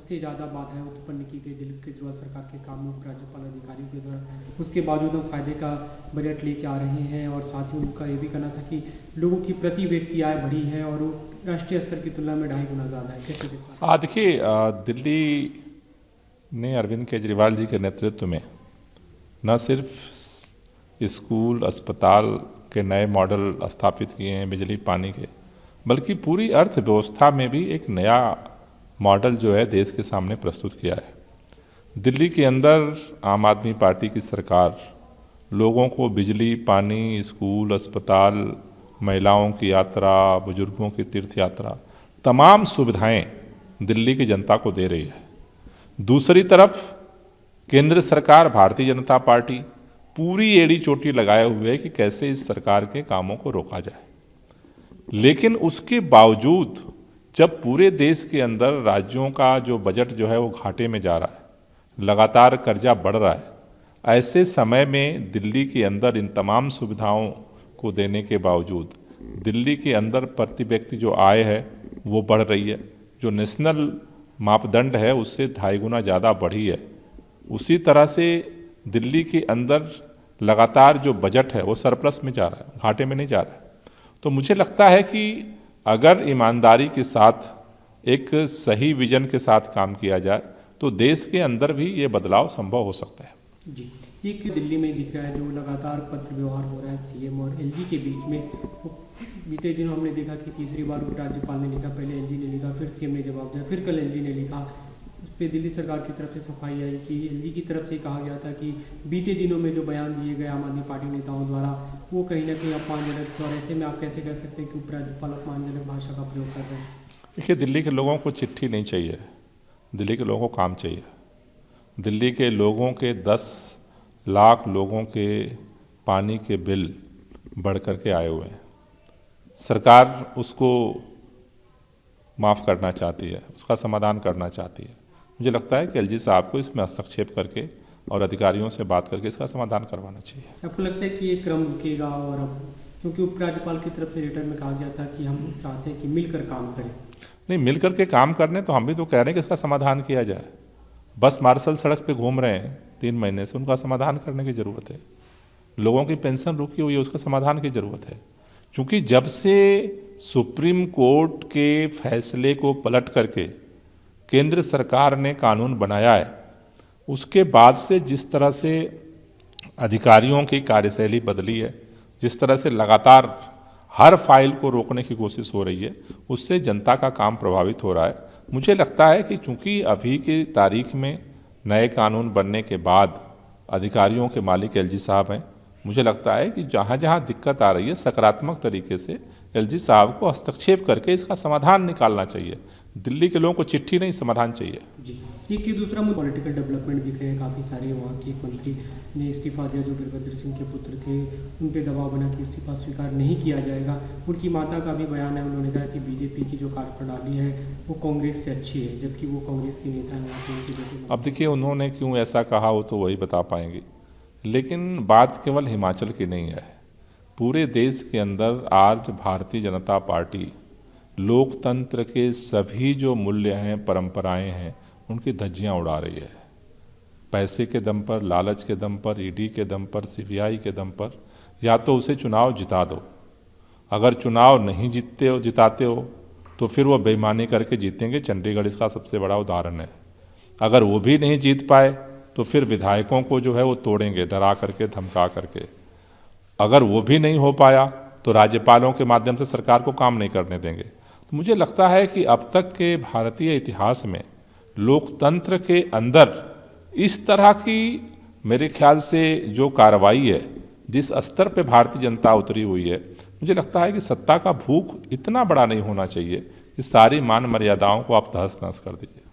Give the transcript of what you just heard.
सबसे ज़्यादा बाधाएं उत्पन्न की गई दिल्ली केजरीवाल सरकार के कामों राज्यपाल अधिकारियों के द्वारा। उसके बावजूद हम फायदे का बजट लेके आ रहे हैं और साथ ही उनका ये भी कहना था कि लोगों की प्रति व्यक्ति आय बढ़ी है और वो राष्ट्रीय स्तर की तुलना में 2.5 गुना ज़्यादा है। कैसे देखते हैं? देखिए, दिल्ली ने अरविंद केजरीवाल जी के नेतृत्व में न सिर्फ स्कूल अस्पताल के नए मॉडल स्थापित किए हैं बिजली पानी के, बल्कि पूरी अर्थव्यवस्था में भी एक नया मॉडल जो है देश के सामने प्रस्तुत किया है। दिल्ली के अंदर आम आदमी पार्टी की सरकार लोगों को बिजली पानी, स्कूल अस्पताल, महिलाओं की यात्रा, बुजुर्गों की तीर्थ यात्रा, तमाम सुविधाएं दिल्ली की जनता को दे रही है। दूसरी तरफ केंद्र सरकार भारतीय जनता पार्टी पूरी एड़ी चोटी लगाए हुए है कि कैसे इस सरकार के कामों को रोका जाए। लेकिन उसके बावजूद जब पूरे देश के अंदर राज्यों का जो बजट जो है वो घाटे में जा रहा है, लगातार कर्जा बढ़ रहा है, ऐसे समय में दिल्ली के अंदर इन तमाम सुविधाओं को देने के बावजूद दिल्ली के अंदर प्रति व्यक्ति जो आय है वो बढ़ रही है, जो नेशनल मापदंड है उससे 2.5 गुना ज़्यादा बढ़ी है। उसी तरह से दिल्ली के अंदर लगातार जो बजट है वो सरप्लस में जा रहा है, घाटे में नहीं जा रहा है। तो मुझे लगता है कि अगर ईमानदारी के साथ एक सही विजन के साथ काम किया जाए तो देश के अंदर भी ये बदलाव संभव हो सकता है। जी, एक दिल्ली में दिख रहा है जो लगातार पत्र व्यवहार हो रहा है सीएम और एलजी के बीच में। बीते दिनों हमने देखा कि तीसरी बार राज्यपाल ने लिखा, पहले एलजी ने लिखा, फिर सीएम ने जवाब दिया, फिर कल एलजी ने लिखा। उस पर दिल्ली सरकार की तरफ से सफाई आई कि एलजी की तरफ से कहा गया था कि बीते दिनों में जो बयान दिए गए आम आदमी पार्टी नेताओं द्वारा वो कहीं ना कहीं अपमानजनक थे। और ऐसे में आप कैसे कह सकते हैं कि उपराज्यपाल अपमानजनक भाषा का प्रयोग कर रहे हैं? देखिए, दिल्ली के लोगों को चिट्ठी नहीं चाहिए, दिल्ली के लोगों को काम चाहिए। दिल्ली के लोगों के 10 लाख लोगों के पानी के बिल बढ़ करके आए हुए हैं। सरकार उसको माफ़ करना चाहती है, उसका समाधान करना चाहती है। मुझे लगता है कि एलजी साहब को इसमें हस्तक्षेप करके और अधिकारियों से बात करके इसका समाधान करवाना चाहिए। आपको लगता है कि ये क्रम रुकेगा? और अब क्योंकि उपराज्यपाल की तरफ से लेटर में कहा गया था कि हम चाहते हैं कि मिलकर काम करें। नहीं, मिलकर के काम करने तो हम भी तो कह रहे हैं कि इसका समाधान किया जाए। बस मार्शल सड़क पे घूम रहे हैं 3 महीने से, उनका समाधान करने की ज़रूरत है। लोगों की पेंशन रुकी हुई है, उसका समाधान की ज़रूरत है। क्योंकि जब से सुप्रीम कोर्ट के फैसले को पलट करके केंद्र सरकार ने कानून बनाया है, उसके बाद से जिस तरह से अधिकारियों की कार्यशैली बदली है, जिस तरह से लगातार हर फाइल को रोकने की कोशिश हो रही है, उससे जनता का काम प्रभावित हो रहा है। मुझे लगता है कि चूंकि अभी की तारीख में नए कानून बनने के बाद अधिकारियों के मालिक एलजी साहब हैं, मुझे लगता है कि जहाँ जहाँ दिक्कत आ रही है सकारात्मक तरीके से एलजी साहब को हस्तक्षेप करके इसका समाधान निकालना चाहिए। दिल्ली के लोगों को चिट्ठी नहीं, समाधान चाहिए। जी, एक ही दूसरा पॉलिटिकल डेवलपमेंट दिख रहे हैं काफ़ी सारे। वहाँ के मंत्री ने इस्तीफा दिया जो वीरभद्र सिंह के पुत्र थे, उन पर दबाव बना कि इस्तीफा स्वीकार नहीं किया जाएगा। उनकी माता का भी बयान है, उन्होंने कहा कि बीजेपी की जो कार्यप्रणाली है वो कांग्रेस से अच्छी है, जबकि वो कांग्रेस की नेता है। अब देखिए, उन्होंने क्यों ऐसा कहा वो तो वही बता पाएंगे। लेकिन बात केवल हिमाचल की नहीं है, पूरे देश के अंदर आज भारतीय जनता पार्टी लोकतंत्र के सभी जो मूल्य हैं, परंपराएं हैं, उनकी धज्जियां उड़ा रही है। पैसे के दम पर, लालच के दम पर, ईडी के दम पर, सीबीआई के दम पर। या तो उसे चुनाव जिता दो, अगर चुनाव नहीं जिताते हो तो फिर वो बेईमानी करके जीतेंगे। चंडीगढ़ इसका सबसे बड़ा उदाहरण है। अगर वो भी नहीं जीत पाए तो फिर विधायकों को जो है वो तोड़ेंगे, डरा करके, धमका करके। अगर वो भी नहीं हो पाया तो राज्यपालों के माध्यम से सरकार को काम नहीं करने देंगे। तो मुझे लगता है कि अब तक के भारतीय इतिहास में लोकतंत्र के अंदर इस तरह की, मेरे ख्याल से जो कार्रवाई है, जिस स्तर पे भारतीय जनता उतरी हुई है, मुझे लगता है कि सत्ता का भूख इतना बड़ा नहीं होना चाहिए कि सारी मान मर्यादाओं को आप तहस नहस कर दीजिए।